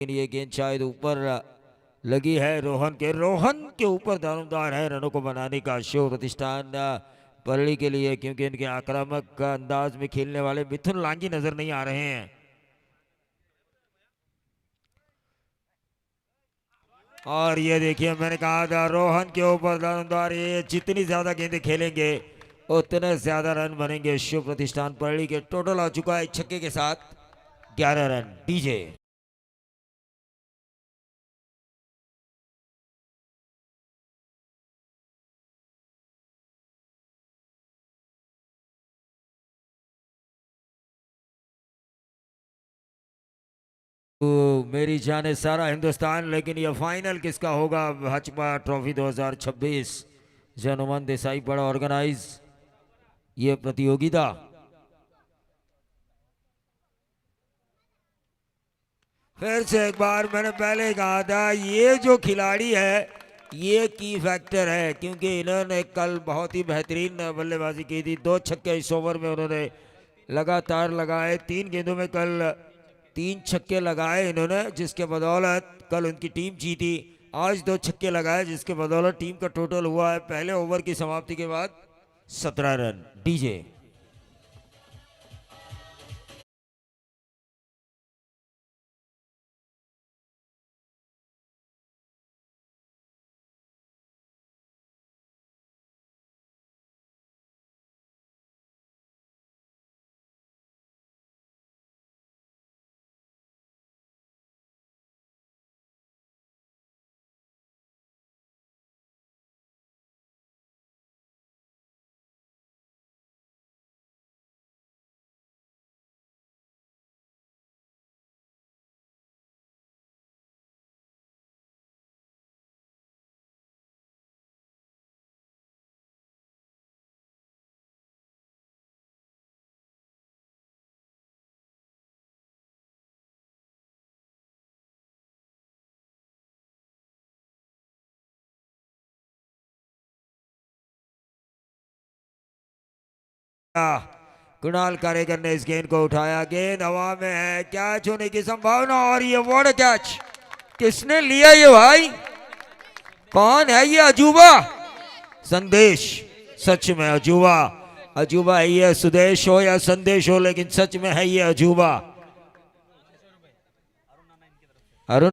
ये गेंद शायद ऊपर लगी है। रोहन के ऊपर दारोमदार है रनों को बनाने का शो प्रतिष्ठान परली के लिए, क्योंकि इनके आक्रामक अंदाज में खेलने वाले मिथुन लांगी नजर नहीं आ रहे हैं। और ये देखिए, मैंने कहा था रोहन के ऊपर दारोमदार, ये जितनी ज्यादा गेंदें खेलेंगे उतने ज्यादा रन बनेंगे। शिव प्रतिष्ठान परली के टोटल आ चुका है छक्के के साथ 11 रन। डीजे तो मेरी जाने सारा हिंदुस्तान, लेकिन ये फाइनल किसका होगा? भाजपा ट्रॉफी 2026 जनमन देसाई बड़ा ऑर्गेनाइज ये प्रतियोगिता। फिर से एक बार मैंने पहले कहा था, ये जो खिलाड़ी है ये की फैक्टर है, क्योंकि इन्होंने कल बहुत ही बेहतरीन बल्लेबाजी की थी। 2 छक्के इस ओवर में उन्होंने लगातार लगाए। 3 गेंदों में कल 3 छक्के लगाए इन्होंने, जिसके बदौलत कल उनकी टीम जीती। आज 2 छक्के लगाए, जिसके बदौलत टीम का टोटल हुआ है पहले ओवर की समाप्ति के बाद 17 रन। डीजे कुणाल कारेकर ने इस गेंद को उठाया। गेंद हवा में है, कैच होने की संभावना, और ये व्हाट अ कैच! किसने लिया ये भाई? कौन है ये अजूबा? संदेश, सच में अजूबा। अजूबा है ये, सुदेश हो या संदेश हो, लेकिन सच में है ये अजूबा। अरुण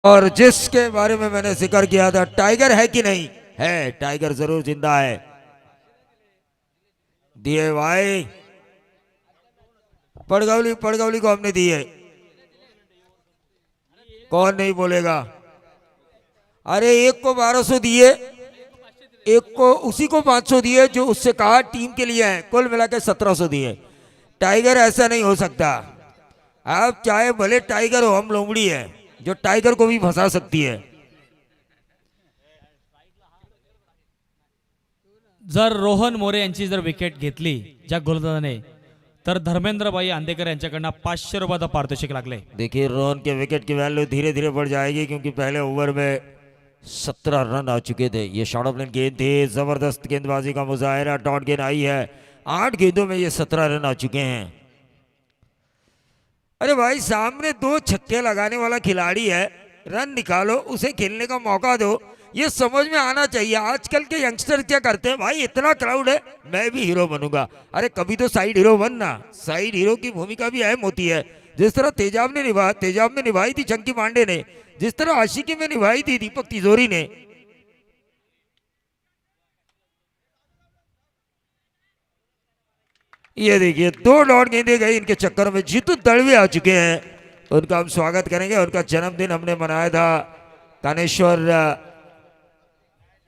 और जिसके बारे में मैंने जिक्र किया था, टाइगर है कि नहीं है? टाइगर जरूर जिंदा है। दिए भाई, पड़गौली को हमने दिए। कौन नहीं बोलेगा? अरे एक को 1200 दिए, एक को उसी को 500 दिए जो उससे कहा टीम के लिए है, कुल मिला के 1700 दिए। टाइगर ऐसा नहीं हो सकता। आप चाहे भले टाइगर हो, हम लोमड़ी है जो टाइगर को भी फंसा सकती है। जर रोहन मोरे यांची जर विकेट घेतली ज्या गोलंदाजाने, तर धर्मेंद्रभाई आंदेकर यांच्याकडनं 500 रुपयाचा पारितोषिक लागले। देखिए, रोहन के विकेट की वैल्यू धीरे धीरे बढ़ जाएगी, क्योंकि पहले ओवर में 17 रन आ चुके थे। ये शॉर्ट ऑफ लाइन गेंद थी, जबरदस्त गेंदबाजी का मुजाहिरा। डॉट गेंद आई है, 8 गेंदों में ये 17 रन आ चुके हैं। अरे भाई, सामने 2 छक्के लगाने वाला खिलाड़ी है, रन निकालो, उसे खेलने का मौका दो। ये समझ में आना चाहिए। आजकल के यंगस्टर क्या करते हैं भाई, इतना क्राउड है मैं भी हीरो बनूंगा। अरे कभी तो साइड हीरो बनना। साइड हीरो की भूमिका भी अहम होती है। जिस तरह तेजाब में निभाई थी चंकी पांडे ने, जिस तरह आशिकी में निभाई थी दीपक तिजोरी ने। ये देखिए, 2 डॉट गेंदे गई इनके चक्कर में। जीतू दड़वे आ चुके हैं, उनका हम स्वागत करेंगे। उनका जन्मदिन हमने मनाया था कानेश्वर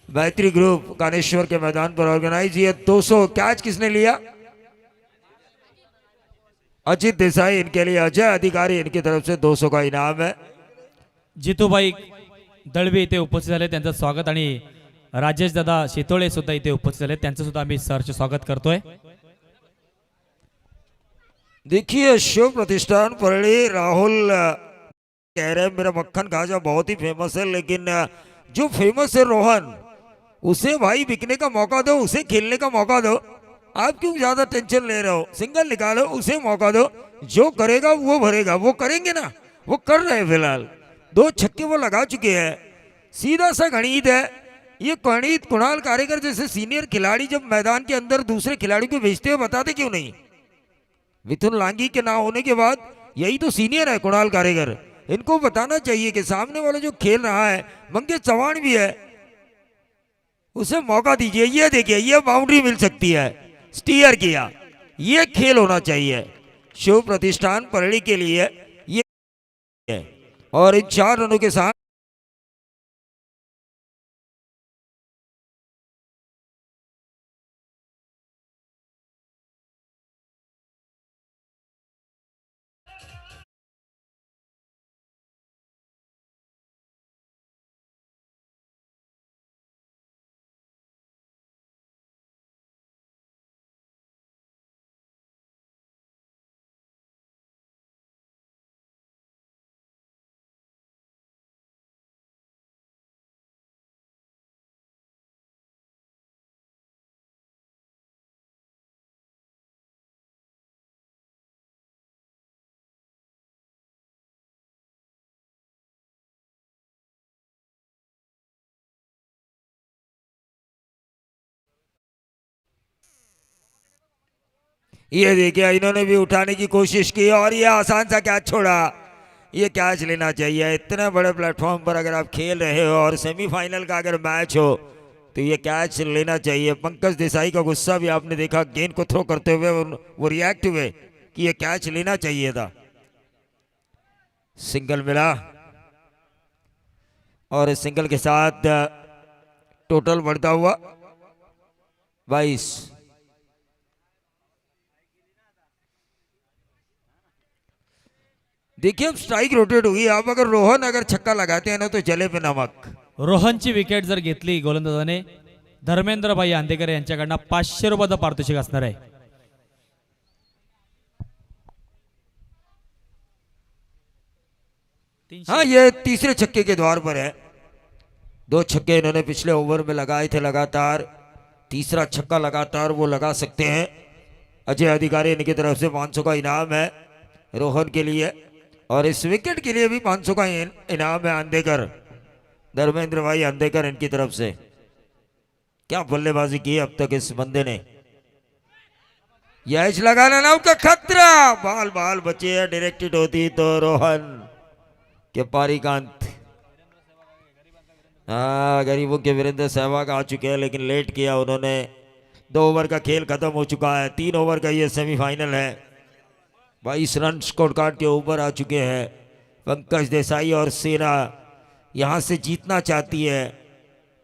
मैत्री ग्रुप कानेश्वर के मैदान पर ऑर्गेनाइज। ये 200 कैच किसने लिया? अजित देसाई। इनके लिए अजय अधिकारी इनकी तरफ से 200 का इनाम है। जितूभाई दळवे इथे उपस्थित झाले, त्यांचं स्वागत, आणि राजेश दादा शितोळे सुद्धा इथे उपस्थित झाले, त्यांचं सुद्धा आम्ही सहर्ष स्वागत करतोय। देखिए, शिव प्रतिष्ठान परली राहुल कह रहे हैं मेरा मक्खन खाजा बहुत ही फेमस है, लेकिन जो फेमस है रोहन, उसे भाई बिकने का मौका दो, उसे खेलने का मौका दो। आप क्यों ज्यादा टेंशन ले रहे हो? सिंगल निकालो, उसे मौका दो, जो करेगा वो भरेगा। वो करेंगे ना, वो कर रहे हैं फिलहाल। 2 छक्के वो लगा चुके हैं। सीधा सा गणित है ये। गणित कुणाल कारीगर जैसे सीनियर खिलाड़ी जब मैदान के अंदर दूसरे खिलाड़ी को भेजते हुए बताते क्यों नहीं? मिथुन लांगी के ना होने के बाद यही तो सीनियर है कुणाल कारीगर। इनको बताना चाहिए कि सामने वाला जो खेल रहा है, मंगेश चौहान भी है, उसे मौका दीजिए। ये देखिए, ये बाउंड्री मिल सकती है, स्टीयर किया, ये खेल होना चाहिए शिव प्रतिष्ठान परड़ी के लिए। ये है। और इन 4 रनों के साथ ये देखिए, इन्होंने भी उठाने की कोशिश की और ये आसान सा कैच छोड़ा। ये कैच लेना चाहिए। इतने बड़े प्लेटफॉर्म पर अगर आप खेल रहे हो और सेमीफाइनल का अगर मैच हो तो ये कैच लेना चाहिए। पंकज देसाई का गुस्सा भी आपने देखा, गेंद को थ्रो करते हुए वो रिएक्ट हुए कि ये कैच लेना चाहिए था। सिंगल मिला और इस सिंगल के साथ टोटल बढ़ता हुआ 22। देखिए अब स्ट्राइक रोटेट हुई। अब अगर रोहन अगर छक्का लगाते हैं ना तो जले पे नमक। रोहनची विकेट जर घेतली गोलंदाजाने, धर्मेंद्रभाई आंदेकर यांच्याकडनं 500 रुपयाचं पारितोषिक असणार आहे. हाँ, ये तीसरे छक्के के द्वार पर है। 2 छक्के इन्होंने पिछले ओवर में लगाए थे लगातार। तीसरा छक्का लगातार वो लगा सकते हैं। अजय अधिकारी इनकी तरफ से 500 का इनाम है रोहन के लिए, और इस विकेट के लिए भी 500 का इनाम है अंदेकर, धर्मेंद्र भाई अंदेकर इनकी तरफ से। क्या बल्लेबाजी की अब तक इस बंदे ने। यह लगाना ना का खतरा, बाल बाल बचे है। डायरेक्टेड होती तो रोहन के पारीकांत। गरीबों के वीरेंद्र सहवाग आ चुके हैं, लेकिन लेट किया उन्होंने। 2 ओवर का खेल खत्म हो चुका है। 3 ओवर का ये सेमीफाइनल है। 22 रन स्कोर कार्ड के ऊपर आ चुके हैं। पंकज देसाई और सेना यहाँ से जीतना चाहती है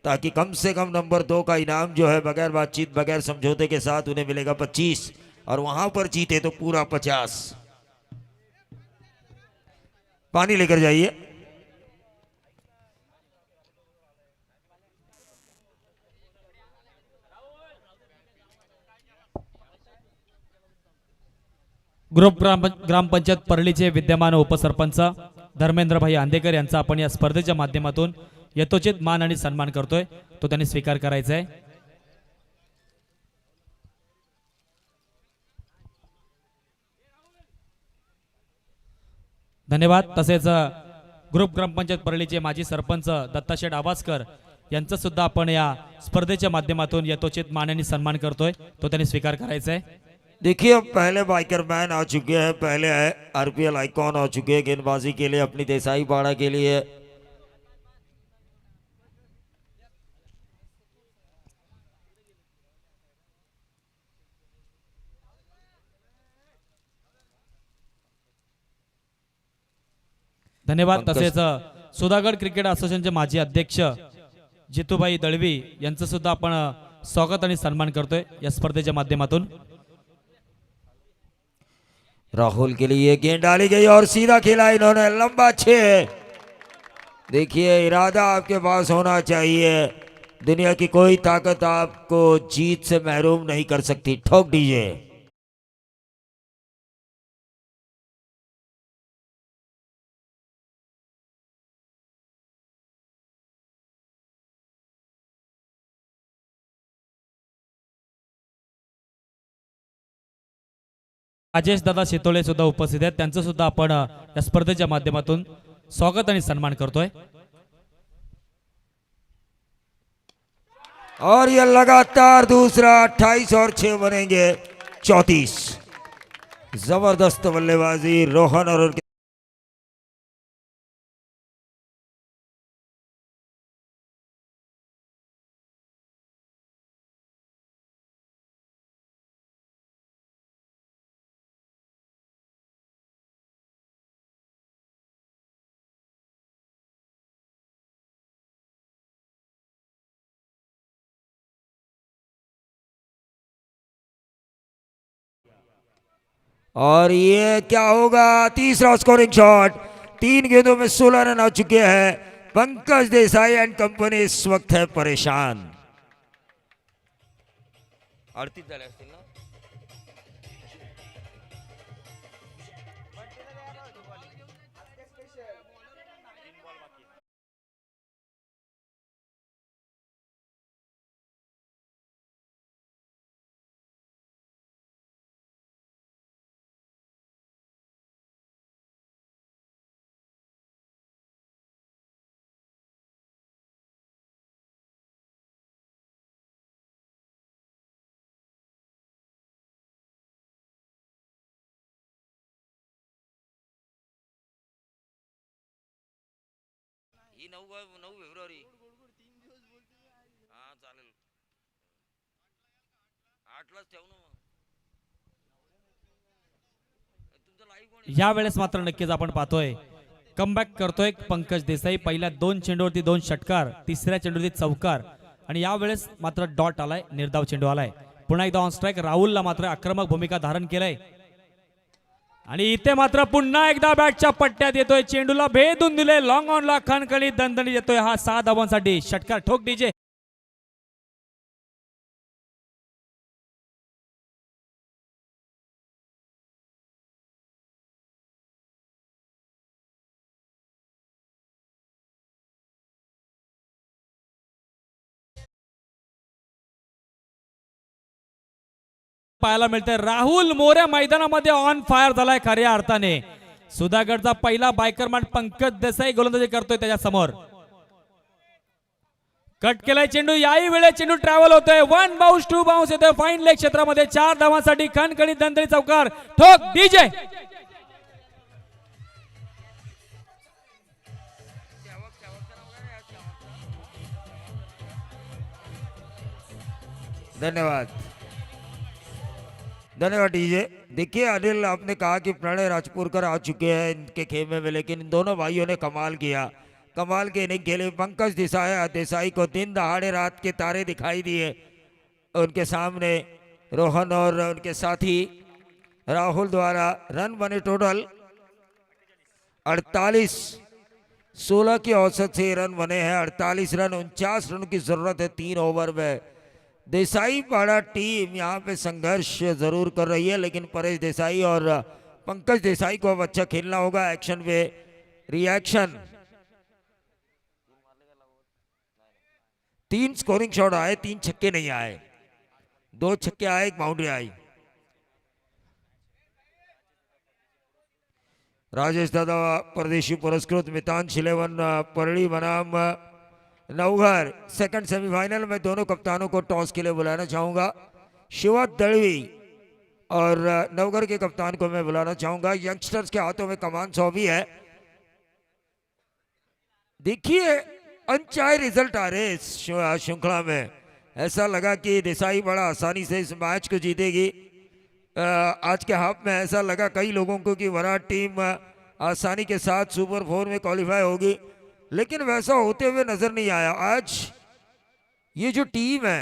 ताकि कम से कम नंबर 2 का इनाम जो है बगैर बातचीत बगैर समझौते के साथ उन्हें मिलेगा 25, और वहां पर जीते तो पूरा 50। पानी लेकर जाइए। ग्रामपंचायत परळीचे विद्यमान उपसरपंच धर्मेंद्रभाई आंदेकर यांचा आपण या स्पर्धेच्या माध्यमातून यथोचित मान आणि सन्मान करतोय, तो त्यांनी स्वीकार करायचा आहे. धन्यवाद. तसेच ग्रुप ग्रामपंचायत परळीचे माजी सरपंच दत्ताशेठ आवासकर यांचा सुद्धा आपण या स्पर्धेच्या माध्यमातून यथोचित मान आणि सन्मान करतोय, तो त्यांनी स्वीकार करायचा आहे. देखिए अब पहले बाइकर मैन आ चुके हैं, पहले आरपीएल आइकॉन आ चुके हैं गेंदबाजी के लिए अपनी देसाई पाड़ा के लिए। धन्यवाद. तसेच सुधागड क्रिकेट असोसिएशनचे माजी अध्यक्ष जितूभाई दळवी यांचं सुद्धा आपण स्वागत आणि सन्मान करतोय या स्पर्धेच्या माध्यमातून. राहुल के लिए गेंद डाली गई और सीधा खेला इन्होंने, लंबा 6। देखिए इरादा आपके पास होना चाहिए। दुनिया की कोई ताकत आपको जीत से महरूम नहीं कर सकती। ठोक दीजिए। राजेश दादा शितोळे सुद्धा उपस्थित आहेत, त्यांचं सुद्धा आपण या स्पर्धेच्या माध्यमातून स्वागत आणि सन्मान करतोय. और ये लगातार दूसरा 28 और 6 बनेंगे 34. जबरदस्त बल्लेबाजी रोहन और उनके और ये क्या होगा, तीसरा स्कोरिंग शॉट. 3 गेंदों में 16 रन आ चुके हैं. पंकज देसाई एंड कंपनी इस वक्त है परेशान. 38 झाले असतील ना. ही 9 फेब्रुवारी. हा चालेल, 8लाच ठेव ना मग. तुमचं लाईव्ह कोण आहे? या वेळेस मात्र नक्कीच आपण पाहतोय कमबॅक करतोय पंकज देसाई. पहिल्या 2 चेंडूवरती 2 षटकार, तिसऱ्या चेंडूवरती चौकार आणि या वेळेस मात्र डॉट आलाय, निर्धाव चेंडू आलाय. पुन्हा एकदा ऑन स्ट्राईक. राहुलला मात्र आक्रमक भूमिका धारण केलंय आणि इथे मात्र पुन्हा एकदा बॅटच्या पट्ट्यात येतोय, चेंडूला भेदून दिले. लॉंग ऑनला खणखणीत दणदणीत येतोय हा 6 धावांसाठी षटकार. ठोक डीजे. पाहायला मिळते राहुल मोरे मैदानामध्ये ऑन फायर झालाय खऱ्या अर्थाने. सुधागडचा पहिला बायकरमॅन पंकज देसाई गोलंदाजी करतोय त्याच्या समोर. कट केलाय चेंडू, याही वेळेस चेंडू ट्रॅव्हल होतोय. 1 बाउन्स 2 बाउन्स येतोय फाईन लेग क्षेत्रामध्ये. 4 धावांसाठी खणखणीत दणदणीत चौकार. ठोक डीजे. धन्यवाद, धन्यवाद डीजे. देखिए अनिल, आपने कहा कि प्रणय राजपुरकर आ चुके हैं इनके खेमे में, लेकिन इन दोनों भाइयों ने कमाल किया. कमाल के इनिंग खेले. पंकज देसाई को दिन दहाड़े रात के तारे दिखाई दिए. उनके सामने रोहन और उनके साथी राहुल द्वारा रन बने टोटल 48. 16 की औसत से रन बने हैं. 48 रन, 49 रन की जरूरत है 3 ओवर में. देसाई पाड़ा टीम यहाँ पे संघर्ष जरूर कर रही है, लेकिन परेश देसाई और पंकज देसाई को अब अच्छा खेलना होगा. एक्शन पे रिएक्शन. 3 स्कोरिंग शॉट आए, 3 छक्के नहीं आए. 2 छक्के आए, 1 बाउंड्री आई. राजेश दादा परदेशी पुरस्कृत मितान 11 परली बनाम नवघर. सेकंड सेमीफाइनल में दोनों कप्तानों को टॉस के लिए बुलाना चाहूंगा. शिवा दड़वी और नवघर के कप्तान को मैं बुलाना चाहूंगा. यंगस्टर्स के हाथों में कमान सौंपी है. देखिए अनचाहे रिजल्ट आ रहे इस श्रृंखला में. ऐसा लगा कि देसाई बड़ा आसानी से इस मैच को जीतेगी. आज के हाफ में ऐसा लगा कई लोगों को कि विराट टीम आसानी के साथ सुपर 4 में क्वालिफाई होगी, लेकिन वैसा होते हुए नजर नहीं आया. आज ये जो टीम है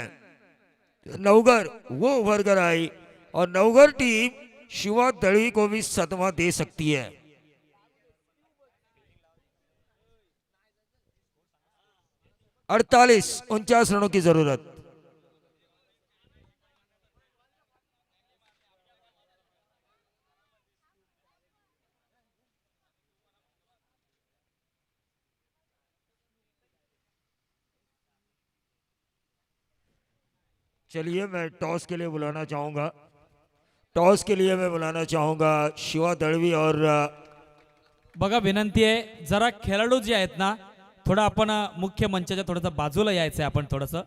नवघर, वो उभर कर आई और नवघर टीम शिवा दड़वी को भी सदमा दे सकती है. अड़तालीस 49 रनों की जरूरत. चलिए मैं टॉस के लिए बुलाना चाहूंगा. टॉस के लिए मैं बुलाना चाहूंगा शिवा दळवी और बघा विनंती आहे जरा खेळाडू जे आहेत ना थोडं आपण मुख्य मंचाच्या थोडंसं बाजूला यायचं आहे आपण थोडंसं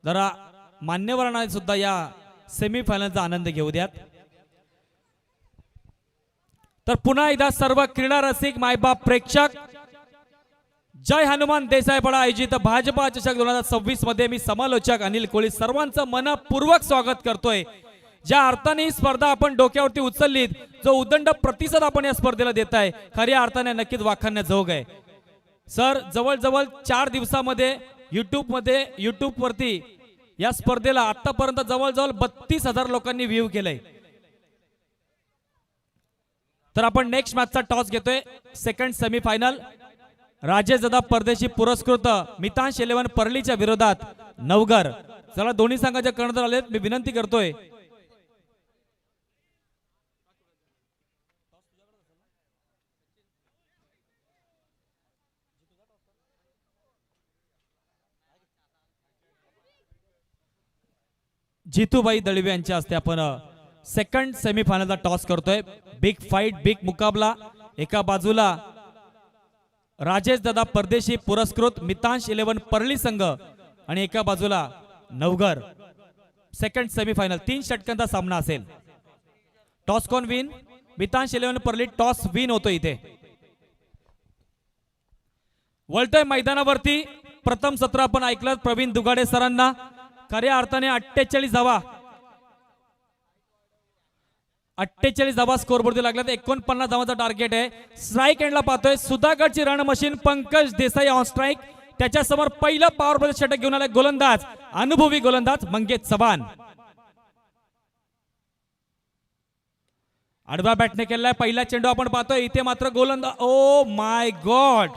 जरा मान्यवरांना सुद्धा या सेमीफायनलचा आनंद घेऊ द्यात. तर पुन्हा एकदा सर्व क्रीडा रसिक मायबाप प्रेक्षक जय हनुमान देसाईपाडा आयोजित भाजपा चषक 2026 मध्ये मी समालोचक अनिल कोळी सर्वांचं मनपूर्वक स्वागत करतोय. ज्या अर्थाने ही स्पर्धा आपण डोक्यावरती उचललीत जो उदंड प्रतिसाद आपण या स्पर्धेला देताय खऱ्या अर्थाने नक्कीच वाखाणण्याजोग आहे. सर जवळजवळ 4 दिवसामध्ये युट्यूब वरती या स्पर्धेला आतापर्यंत जवळजवळ 32,000 लोकांनी व्ह्यू केलंय. तर आपण नेक्स्ट मॅचचा टॉस घेतोय. सेकंड सेमीफायनल राजेश दादा परदेशी पुरस्कृत मितांश 11 परलीच्या विरोधात नवघर. चला दोन्ही संघाचे कर्णधार आलेत मी विनंती करतोय जितूबाई दळवे यांच्या हस्ते आपण सेकंड सेमीफायनलचा टॉस करतोय. बिग फाईट बिग मुकाबला. एका बाजूला राजेश दादा परदेशी पुरस्कृत मितांश 11 परली संघ आणि एका बाजूला नवघर. सेकंड सेमीफायनल 3 षटकांचा सामना असेल. टॉस कोण विन मितांश 11 परली टॉस विन होतो. इथे वळतोय मैदानावरती प्रथम सत्र आपण ऐकलं प्रवीण दुगाडे सरांना खऱ्या अर्थाने 48 धावा स्कोरबोर्ड लागल्यात. 49 धावांचा टार्गेट आहे. स्ट्राईक एंडला पाहतोय सुधागडची रण machine Pankaj Desai on strike. त्याच्यासमोर पहिलं पॉवर प्ले षटक घेऊन आले गोलंदाज अनुभवी गोलंदाज मंगेश चव्हाण. आडवा बॅटने केलाय पहिला चेंडू आपण पाहतोय. इथे मात्र गोलंदाज ओ माय गॉड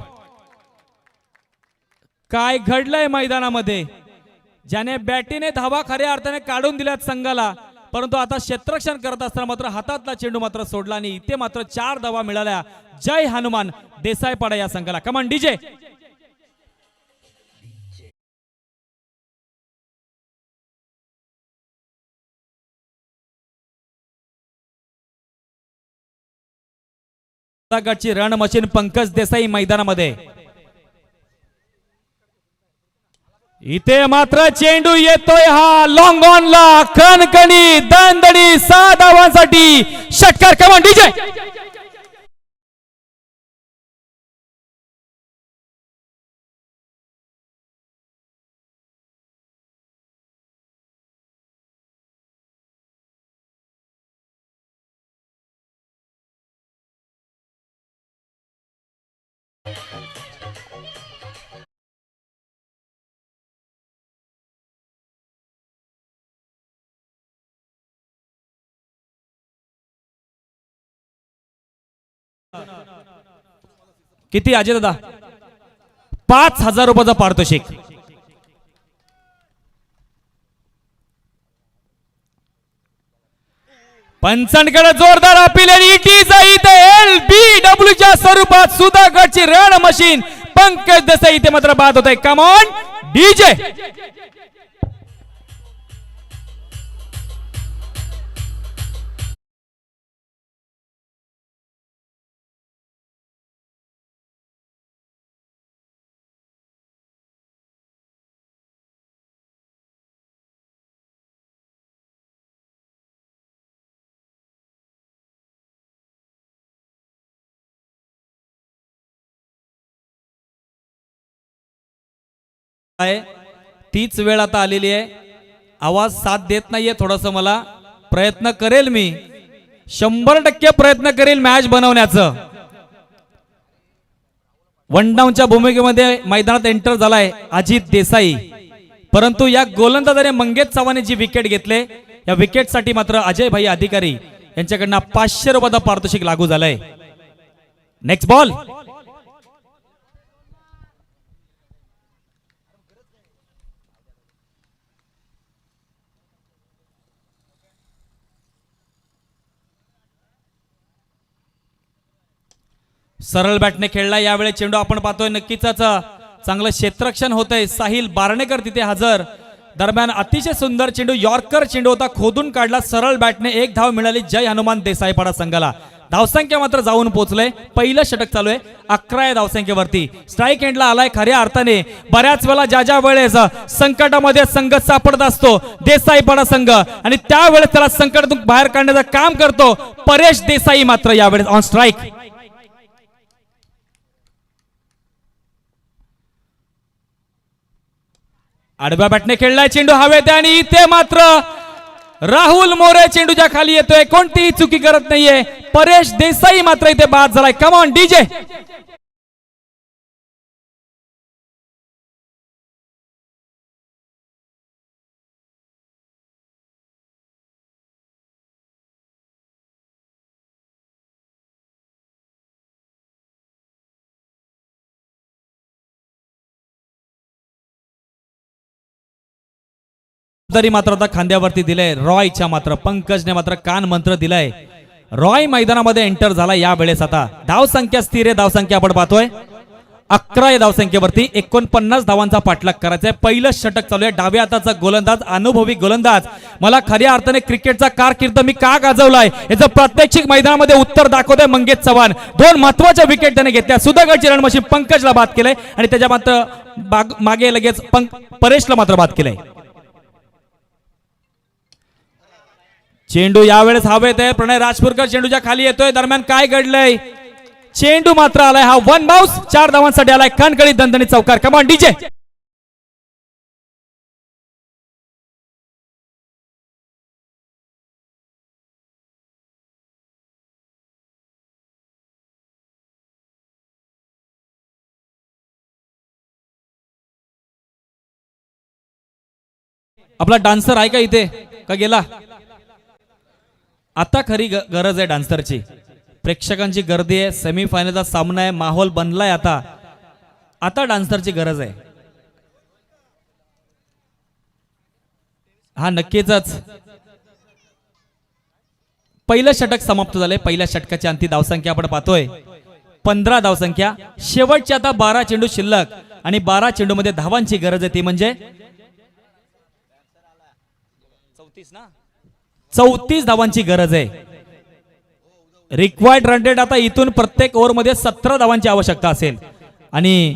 काय घडलंय मैदानामध्ये. ज्याने बॅटीने धावा खऱ्या अर्थाने काढून दिल्यात संघाला परंतु आता क्षेत्ररक्षण करत असताना मात्र हातातला चेंडू मात्र सोडला आणि इथे मात्र 4 धावा मिळाल्या. जय हनुमान देसाईपाडा या संघाला. कमान डीजे. गडची रण मशीन पंकज देसाई मैदानामध्ये. इथे मात्र चेंडू येतोय हा लॉंग ऑन ला कणकणी दणदणी 6 धावांसाठी षटकार. कमान डीजे. किती अजय दादा 5,000 रुपयाचा पारितोषिक. पंचांकडे जोरदार अपील इट इज LBW च्या स्वरूपात सुधागडची रण मशीन पंकज देसाई इथे मात्र बाद होत आहे. Come on DJ. तीच वेळ आता आलेली आहे. आवाज साथ देत नाहीये थोडस. मला प्रयत्न करेल मी 100% प्रयत्न करेल मॅच बनवण्याचं. वन डाऊनच्या भूमिकेमध्ये मैदानात एंटर झालाय अजित देसाई परंतु या गोलंदाजाने मंगेश चव्हाण जी विकेट घेतले या विकेटसाठी मात्र अजय भाई अधिकारी यांच्याकडनं 500 रुपयाचा पारितोषिक लागू झालंय. Next ball. सरळ बॅटने खेळला यावेळी चेंडू आपण पाहतोय नक्कीच चांगलं क्षेत्ररक्षण होतंय. साहिल बारणेकर तिथे हजर. दरम्यान अतिशय सुंदर चेंडू, यॉर्कर चेंडू होता, खोदून काढला, सरळ बॅटने 1 धाव मिळाली जय हनुमान देसाईपाडा संघाला. धावसंख्या मात्र जाऊन पोहोचले. पहिलं षटक चालू आहे 11 या धावसंख्येवरती. स्ट्राईक एंडला आलाय खऱ्या अर्थाने. बऱ्याच वेळा ज्या वेळेस संकटामध्ये संघ सापडत असतो देसाईपाडा संघ, आणि त्यावेळेस त्याला संकटातून बाहेर काढण्याचं काम करतो परेश देसाई. मात्र यावेळेस ऑन स्ट्राईक. आडव्या बॅटने खेळलाय चेंडू हवेत, आणि इथे मात्र राहुल मोरे चेंडूच्या खाली येतोय. कोणतीही चुकी करत नाहीये. परेश देसाई मात्र इथे बाद झालाय. Come on DJ. तरी मात्र आता खांद्यावरती दिलंय रॉयच्या. मात्र पंकजने मात्र कान मंत्र दिलाय. रॉय मैदानामध्ये एंटर झाला यावेळेस. आता धावसंख्या स्थिर आहे. धावसंख्या आपण पाहतोय 11 या धावसंख्येवरती 49 धावांचा पाठलाग करायचा आहे. पहिलं षटक चालू आहे. डाव्या हाताचा गोलंदाज, अनुभवी गोलंदाज. मला खऱ्या अर्थाने क्रिकेटचा कारकीर्द मी का गाजवलाय याचं प्रात्यक्षिक मैदानामध्ये उत्तर दाखवतोय मंगेश चव्हाण. 2 महत्वाच्या विकेट त्याने घेतल्या. सुधागडची रणमशी पंकजला बाद केलंय, आणि त्याच्या मात्र मागे लगेच परेशला मात्र बाद केलंय. चेंडू यावेळेस हवेत आहे. प्रणय राजपूरकर चेंडूच्या खाली येतोय. दरम्यान काय घडलंय, चेंडू मात्र आलाय हा 1 बाउन्स. 4 धावांसाठी आलाय. कणकळी दणदणी चौकार. कमान डीजे. आपला डान्सर आहे का इथे का गेला? आता खरी गरज आहे डान्सरची. प्रेक्षकांची गर्दी आहे. सेमीफायनलचा सामना आहे. माहोल बनलाय. आता डान्सरची गरज आहे. हा नक्कीच. पहिलं षटक समाप्त झालंय. पहिल्या षटकाची अंतिम धावसंख्या आपण पाहतोय 15 धावसंख्या. शेवटची आता 12 चेंडू शिल्लक, आणि 12 चेंडूमध्ये धावांची गरज आहे ती म्हणजे 34 धावांची गरज आहे. रिक्वायर्ड रन रेट आता इथून प्रत्येक ओव्हरमध्ये 17 धावांची आवश्यकता असेल. आणि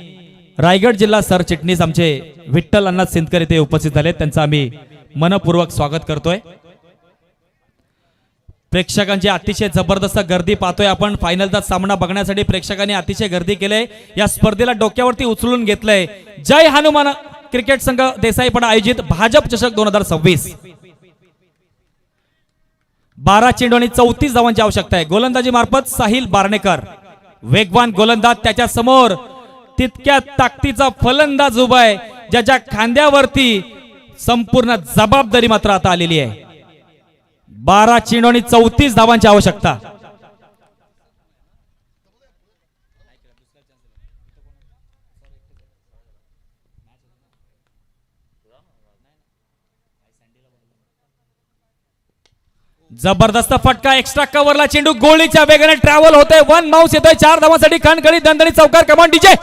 रायगड जिल्हा सरचिटणीस आमचे विठ्ठल अण्णा सिंदकर इथे उपस्थित झाले. त्यांचं आम्ही मनपूर्वक स्वागत करतोय. प्रेक्षकांची अतिशय जबरदस्त गर्दी पाहतोय आपण. फायनलचा सामना बघण्यासाठी प्रेक्षकांनी अतिशय गर्दी केली. या स्पर्धेला डोक्यावरती उचलून घेतलंय जय हनुमान क्रिकेट संघ देसाईपाडा आयोजित भाजप चषक 2026. 12 चेंडू आणि 34 धावांची आवश्यकता आहे. गोलंदाजी मार्फत साहिल बारणेकर वेगवान गोलंदाज. त्याच्या समोर तितक्या ताकदीचा फलंदाज उभा आहे ज्याच्या खांद्यावरती संपूर्ण जबाबदारी मात्र आता आलेली आहे. 12 चेंडू आणि 34 धावांची आवश्यकता. जबरदस्त फटका. एक्स्ट्रा कव्हरला चेंडू गोळीच्या वेगाने ट्रॅव्हल होतोय. 1 बाउन्स येतोय. 4 धावांसाठी कणकळी दणदणी चौकार. कमान डीजे.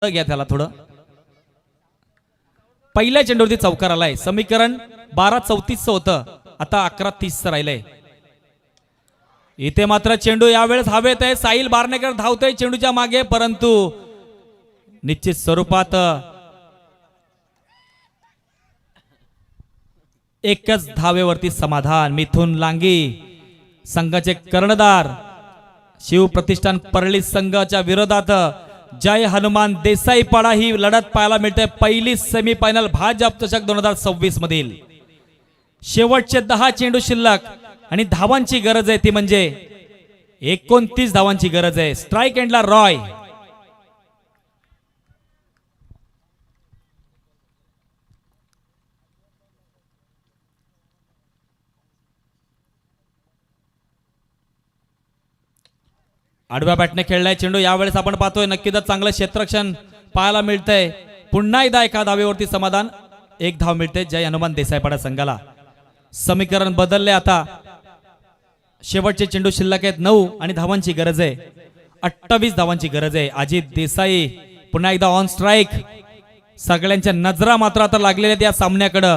घ्या त्याला थोडं. पहिल्या चेंडूवरती चौकार आलाय. समीकरण 12-34 होतं, आता 11-30 राहिलंय. इथे मात्र चेंडू यावेळेस हवेत आहे. साहिल बारणेकर धावतोय चेंडूच्या मागे, परंतु निश्चित स्वरूपात एकच धावेवरती समाधान. मिथुन लांगी संघाचे कर्णधार शिवप्रतिष्ठान परळी संघाच्या विरोधात जय हनुमान देसाईपाडा ही लढत पाहायला मिळते. पहिली सेमीफायनल भाजप चषक 2026 मधील. शेवटचे 10 चेंडू शिल्लक आणि धावांची गरज आहे ती म्हणजे 29 धावांची गरज आहे. स्ट्राईक एंडला रॉय. आडव्या बॅटने खेळलाय चेंडू. यावेळेस आपण पाहतोय नक्कीच चांगलं क्षेत्ररक्षण पाहायला मिळतंय. पुन्हा एकदा एका धावेवरती समाधान, एक धाव मिळते जय हनुमान देसाईपाडा संघाला. समीकरण बदलले आता. शेवटचे चेंडू शिल्लक आहेत 9 आणि धावांची गरज आहे 28 धावांची गरज आहे. अजित देसाई पुन्हा एकदा ऑन स्ट्राईक. सगळ्यांच्या नजरा मात्र आता लागलेल्या आहेत या सामन्याकडे.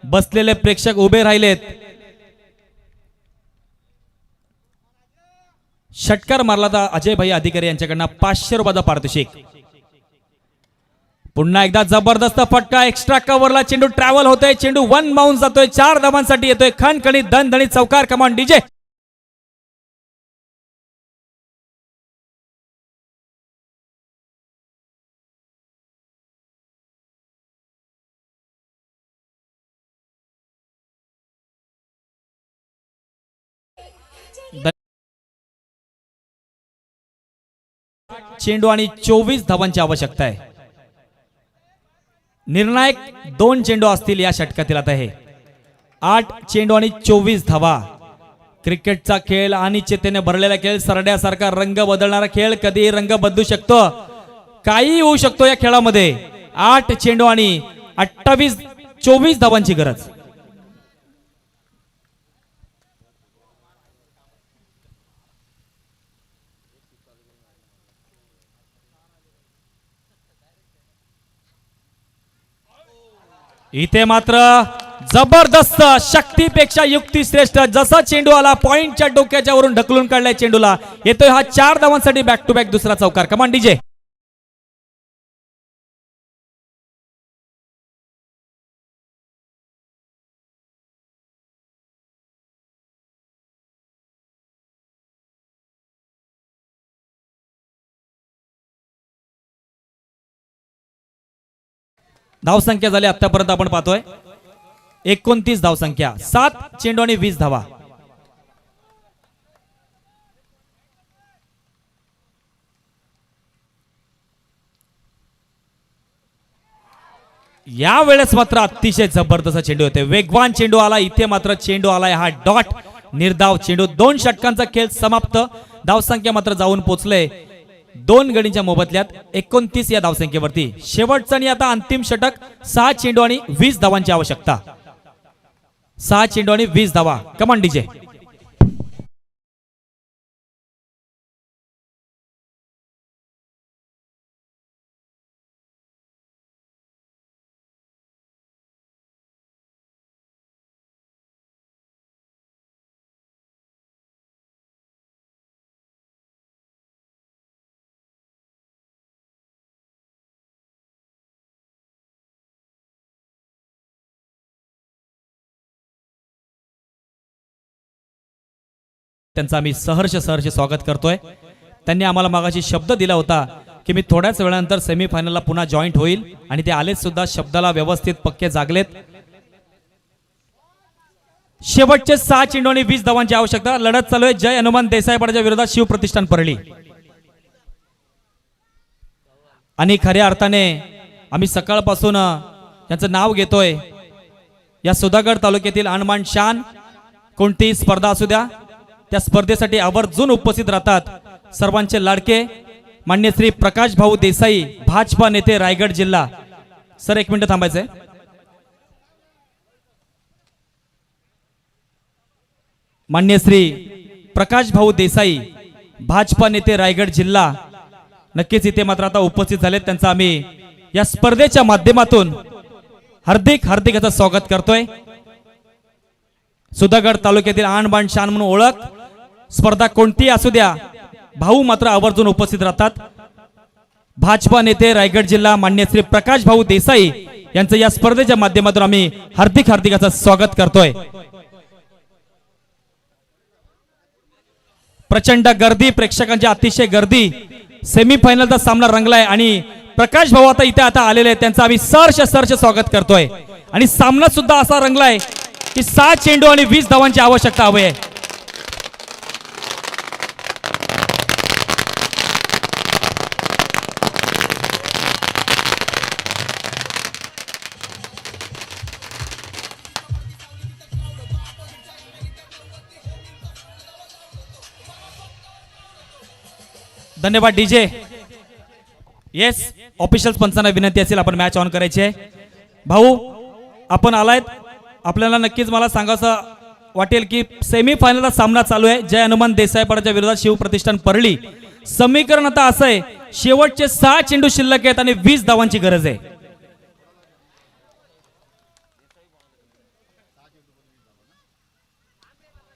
बसलेले प्रेक्षक उभे राहिलेत. षटकार मारला तर अजय भाई अधिकारी यांच्याकडनं 500 रुपयाचा पारितोषिक. पुन्हा एकदा जबरदस्त फटका. एक्स्ट्रा कव्हरला चेंडू ट्रॅव्हल होतोय. चेंडू 1 बाउन्स जातोय. 4 धावांसाठी येतोय. खणखणीत दणदणीत चौकार. कमान डीजे. चेंडू आणि 24 धावांची आवश्यकता आहे. निर्णायक 2 चेंडू असतील या षटकातील. आता हे 8 चेंडू आणि 24 धावा. क्रिकेटचा खेळ अनिश्चिततेने भरलेला खेळ, सरड्यासारखा रंग बदलणारा खेळ. कधी रंग बदलू शकतो, काही होऊ शकतो या खेळामध्ये. 8 चेंडू आणि 24 धावांची गरज. इथे मात्र जबरदस्त, शक्तीपेक्षा युक्ती श्रेष्ठ. जसा चेंडू आला पॉइंटच्या डोक्याच्या वरून ढकलून काढलाय चेंडूला. येतोय हा 4 धावांसाठी बॅक टू बॅक दुसरा चौकार. कमान डीजे. धावसंख्या झाली आतापर्यंत आपण पाहतोय 29 धावसंख्या. 7 चेंडू आणि 20 धावा. या वेळेस मात्र अतिशय जबरदस्त चेंडू होते. वेगवान चेंडू आला. इथे मात्र चेंडू आलाय हा डॉट. निर्धाव चेंडू. 2 षटकांचा खेळ समाप्त. धावसंख्या मात्र जाऊन पोहोचले 2 गडींच्या मोबदल्यात 29 या धावसंख्येवरती. शेवटचं आणि आता अंतिम षटक. 6 चेंडू आणि 20 धावांची आवश्यकता. 6 चेंडू आणि 20 धावा. कमान डीजे. त्यांचं आम्ही सहर्ष स्वागत करतोय. त्यांनी आम्हाला मागाशी शब्द दिला होता की मी थोड्याच वेळानंतर सेमीफायनलला पुन्हा जॉईंट होईल आणि ते आलेच सुद्धा. शब्दाला व्यवस्थित पक्के जागलेत. शेवटचे 6 चेंडू आणि 20 धावांची आवश्यकता. लढत चालू आहे जय हनुमान देसाईपाड्याच्या विरोधात शिवप्रतिष्ठान परळी. आणि खऱ्या अर्थाने आम्ही सकाळपासून यांचं नाव घेतोय. या सुधागड तालुक्यातील अनमान शान. कोणतीही स्पर्धा असू द्या त्या स्पर्धेसाठी आवर्जून उपस्थित राहतात सर्वांचे लाडके मान्य श्री प्रकाश भाऊ देसाई, भाजपा नेते, रायगड जिल्हा. सर 1 मिनिट थांबायचंय. मान्य श्री प्रकाश भाऊ देसाई, भाजपा नेते, रायगड जिल्हा नक्कीच इथे मात्र आता उपस्थित झालेत. त्यांचं आम्ही या स्पर्धेच्या माध्यमातून हार्दिक याचं स्वागत करतोय. सुधागड तालुक्यातील आणबाण शान म्हणून ओळख. स्पर्धा कोणती असू द्या भाऊ मात्र आवर्जून उपस्थित राहतात. भाजपा नेते, रायगड जिल्हा मान्य श्री प्रकाश भाऊ देसाई यांचं या स्पर्धेच्या माध्यमातून आम्ही हार्दिक याचं स्वागत करतोय. प्रचंड गर्दी, प्रेक्षकांची अतिशय गर्दी. सेमीफायनलचा सामना रंगलाय आणि प्रकाश भाऊ आता इथे आलेले आहेत. त्यांचं आम्ही सहर्ष स्वागत करतोय. आणि सामना सुद्धा असा रंगलाय की 6 चेंडू आणि 20 धावांची आवश्यकता हवी आहे. धन्यवाद डीजे. येस, ऑफिशियल पंचांना विनंती असेल आपण मॅच ऑन करायची आहे. भाऊ आपण आलायत, आपल्याला नक्कीच मला सांगायचं वाटेल की सेमीफायनलचा सामना चालू आहे. जय हनुमान देसाईपाड्याच्या विरोधात शिवप्रतिष्ठान परळी. समीकरण आता असं आहे, शेवटचे 6 चेंडू शिल्लक आहेत आणि 20 धावांची गरज आहे.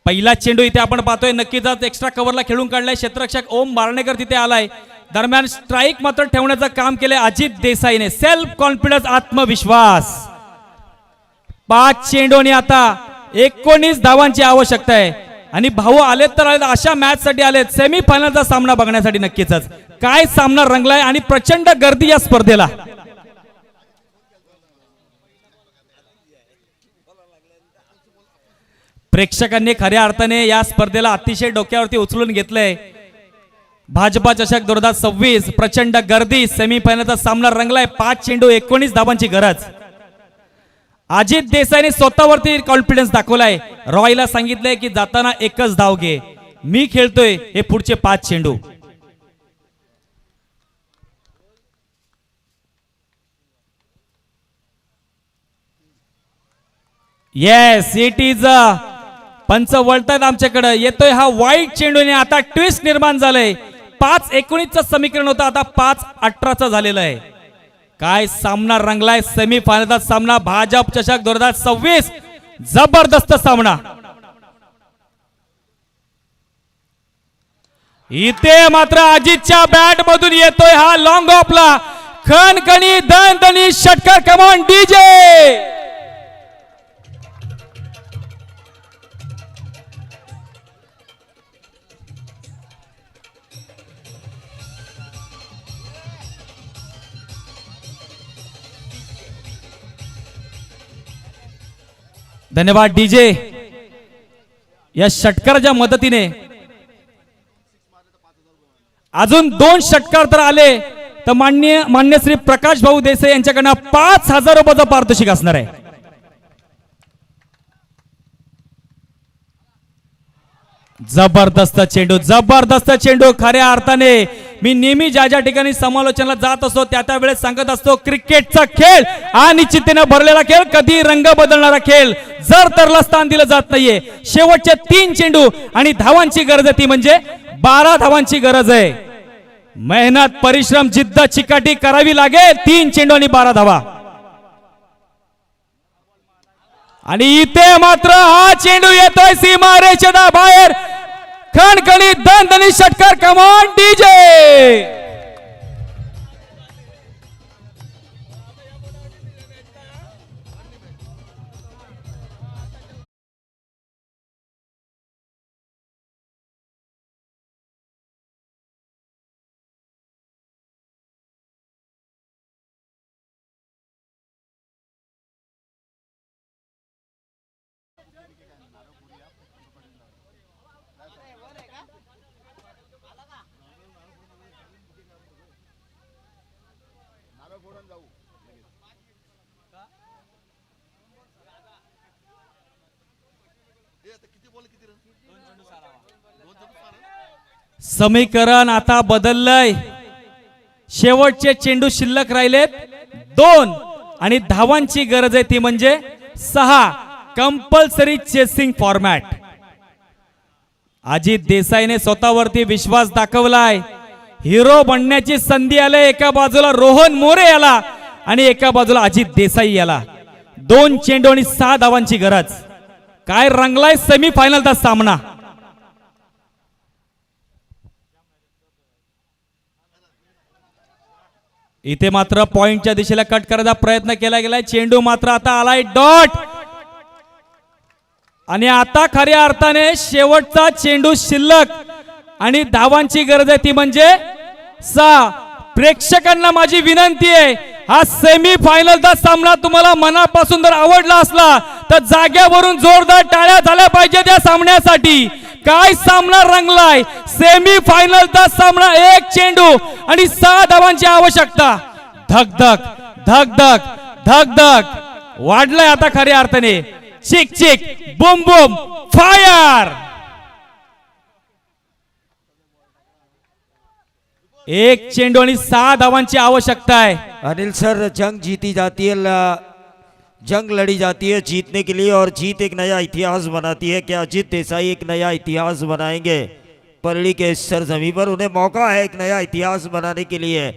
पहिला चेंडू इथे आपण पाहतोय, नक्कीच एक्स्ट्रा कव्हरला खेळून काढलाय. क्षेत्ररक्षक ओम बारणेकर तिथे आलाय. दरम्यान स्ट्राईक मात्र ठेवण्याचं काम केलंय अजित देसाईने. सेल्फ कॉन्फिडन्स, आत्मविश्वास. 5 चेंडूंनी आता 19 धावांची आवश्यकता आहे आणि भाऊ आलेत तर आलेत, अशा मॅच साठी आलेत सेमीफायनलचा सामना बघण्यासाठी. नक्कीच काय सामना रंगलाय आणि प्रचंड गर्दी या स्पर्धेला. प्रेक्षकांनी खऱ्या अर्थाने या स्पर्धेला अतिशय डोक्यावरती उचलून घेतलंय. भाजपा चषक 2026 प्रचंड गर्दी, सेमीफायनलचा सामना रंगलाय. 5 चेंडू 19 धावांची गरज. अजित देसाईने स्वतःवरती कॉन्फिडन्स दाखवलाय. रॉयला सांगितलंय की जाताना एकच धाव घे, मी खेळतोय हे पुढचे 5 चेंडू. येस, इट इज पंच वळतायत आमच्याकडे. येतोय हा वाईट चेंडूने. आता ट्विस्ट निर्माण झालंय. 5-19चं समीकरण होतं, आता 5-18चं झालेलं आहे. काय सामना रंगलाय, सेमीफायनलचा सामना. भाजप चषक 2026 जबरदस्त सामना. इथे मात्र अजितच्या बॅट मधून येतोय हा लॉंग ऑफला खणखणी दणदणी षटकार. Come on DJ. धन्यवाद डीजे. या षटकाराच्या मदतीने अजून 2 षटकार तर आले तर मान्य श्री प्रकाश भाऊ देसाई यांच्याकडनं 5,000 रुपयाचं पारितोषिक असणार आहे. जबरदस्त चेंडू, जबरदस्त चेंडू. खऱ्या अर्थाने मी नेहमी ज्या ज्या ठिकाणी समालोचनाला जात असतो त्या वेळेस सांगत असतो, क्रिकेटचा खेळ अनिश्चिततेने भरलेला खेळ, कधी रंग बदलणारा खेळ. जर तरला स्थान दिलं जात नाहीये. शेवटचे 3 चेंडू आणि धावांची गरज आहे, ती म्हणजे 12 धावांची गरज आहे. मेहनत, परिश्रम, जिद्द, चिकाटी करावी लागेल. 3 चेंडू आणि 12 धावा. आणि इथे मात्र हा चेंडू येतोय सीमारेषेच्या बाहेर. खणखणी दणदणी षटकार. Come on DJ. समीकरण आता बदललंय. शेवटचे चेंडू शिल्लक राहिलेत 2 आणि धावांची गरज आहे, ती म्हणजे 6. Compulsory chasing format. अजित देसाईने स्वतःवरती विश्वास दाखवलाय. हिरो बनण्याची संधी आली. एका बाजूला रोहन मोरे याला आणि एका बाजूला अजित देसाई याला. 2 चेंडू आणि 6 धावांची गरज. काय रंगलाय सेमीफायनलचा सामना. इथे मात्र पॉइंटच्या दिशेला कट करायचा प्रयत्न केला गेलाय. चेंडू मात्र आता आलाय डॉट. आणि आता खऱ्या अर्थाने शेवटचा चेंडू शिल्लक आणि धावांची गरज आहे, ती म्हणजे 6. प्रेक्षकांना माझी विनंती आहे, हा सेमीफायनलचा सामना तुम्हाला मनापासून जर आवडला असला तर जाग्यावरून जोरदार टाळ्या झाल्या पाहिजे त्या सामन्यासाठी. काय सामना रंगलाय. सेमीफायनलचा सामना. 1 चेंडू आणि 6 धावांची आवश्यकता. धगधग धगधग धगधग वाढलाय आता खऱ्या अर्थाने. चिक चिक बुम बुम फायर. एक चेंडू आणि 6 धावांची आवश्यकता आहे. अनिल सर, जंग जीती जाती है, जंग लड़ी जाती है जीतने के लिए, और जीत एक नया इतिहास बनाती है. क्या अजित देसाई एक नया इतिहास बनाएंगे परली के इस सरजमी पर? उन्हें मौका है एक नया इतिहास बनाने के लिए,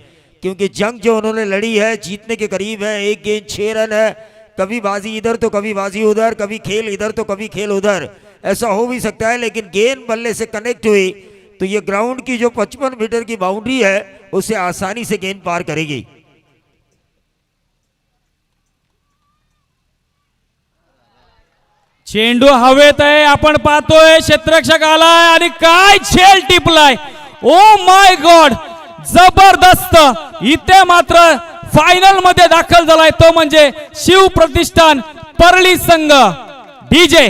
क्योंकि जंग जो उन्होंने लड़ी है जीतने के करीब है. एक गेंद 6 रन है, कभी बाजी इधर तो कभी बाजी उधर, कभी खेल इधर तो कभी खेल उधर, ऐसा हो भी सकता है. लेकिन गेंद बल्ले से कनेक्ट हुई तो ये ग्राउंड की जो 55 मीटर की बाउंड्री है उसे आसानी से गेंद पार करेगी. चेंडू हवेत आहे, आपण पाहतोय क्षेत्ररक्षक आलाय आणि काय झेल टिपलाय. ओ माय गॉड, जबरदस्त. इथे मात्र फायनल मध्ये दाखल झालाय तो म्हणजे शिव प्रतिष्ठान परळी संघ. डीजे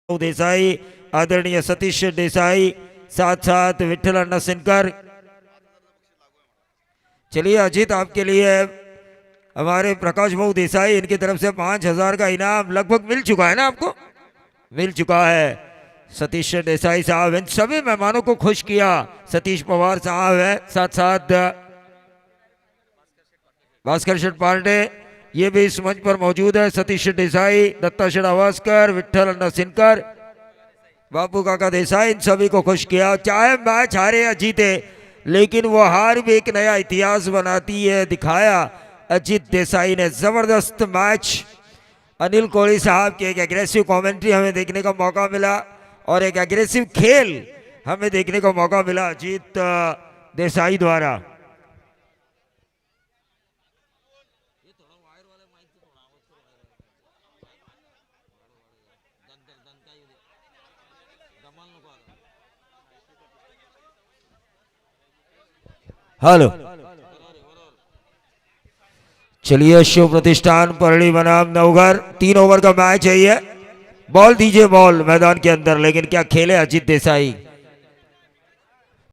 देसाई, आदरणीय सतीश देसाई, साथ साथ विठल अन्ना सिनकर. चलिए अजीत, आपके लिए हमारे प्रकाश भाऊ देसाई, इनकी तरफ से 5,000 का इनाम लगभग मिल चुका है ना, आपको मिल चुका है. सतीश देसाई साहब इन सभी मेहमानों को खुश किया. सतीश पवार साहब है, साथ साथ भास्कर शेठ पांडे, ये भी इस मंच पर मौजूद है. सतीश देसाई, दत्ता शेठ आवास्कर, विठल अन्ना सिनकर, बापू काका देसाई, इन सभी को खुश किया. चाहे मैच हारे या जीते, लेकिन वो हार भी एक नया इतिहास बनाती है, दिखाया अजीत देसाई ने. जबरदस्त मैच. अनिल कोहली साहब की एक एग्रेसिव कमेंट्री हमें देखने का मौका मिला और एक एग्रेसिव खेल हमें देखने को मौका मिला अजीत देसाई द्वारा. हेलो, चलिए शिव प्रतिष्ठान परली बनाम नवघर, 3 ओवर का मैच है ये. बॉल दीजिए, बॉल मैदान के अंदर, लेकिन क्या खेले अजीत देसाई.